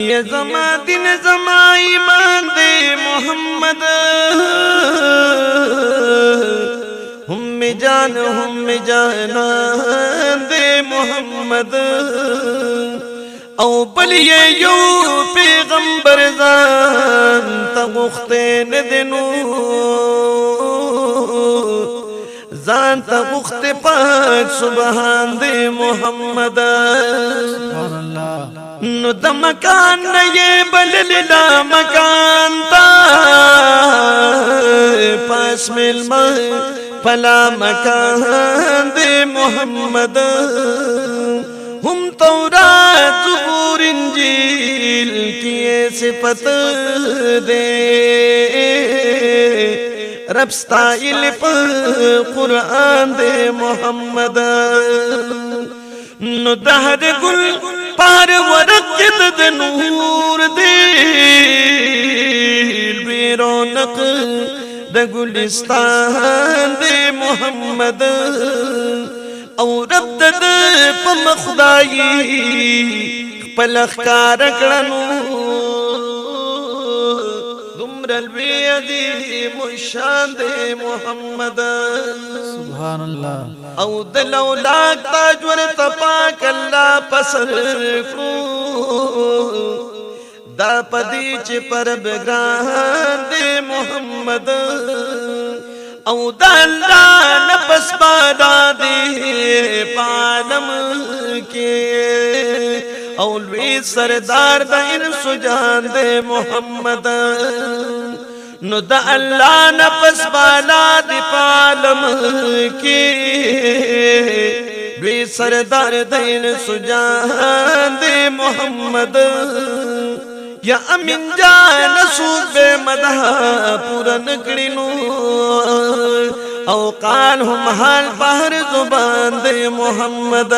ये जमा दिन जमा ईमान दे मोहम्मद हुम्मे जान दे मोहम्मद औ बलिए यो पैगंबर जान तगुख्ते न दिनू जान तगुख्ते पाक सुबहान दे मोहम्मद नु द मकान न ये बललिला मकान ता पास मिलमा फला मकान दे मोहम्मद हम तौरात ज़बूर इंजील किए सिफत दे रब स्टाइल पर कुरान दे मोहम्मद नु दहर गुल पार वरक़त नूर दे बेरौनक द गुलिस्तान दे मोहम्मद और रब द पमखदाई पलखकार कड़नू दुमरल बेअदी मुशान दे मोहम्मद सुभान अल्लाह औ दलो लाख ताजवर तपाक अल्लाह पसर करू दा पदीच पर बग्रान दे मोहम्मद औ दल्ला नफस बादा दे पालम के औलवी सरदार दिन सुजान दे मोहम्मद नु द अल्लाह नफस बाला दे पालम के वी सरदार दिन सुजान दे मोहम्मद या अमीन जान सूबे मदह पूरन कड़िनू औ काल हम हाल पहर जुबान दे मोहम्मद।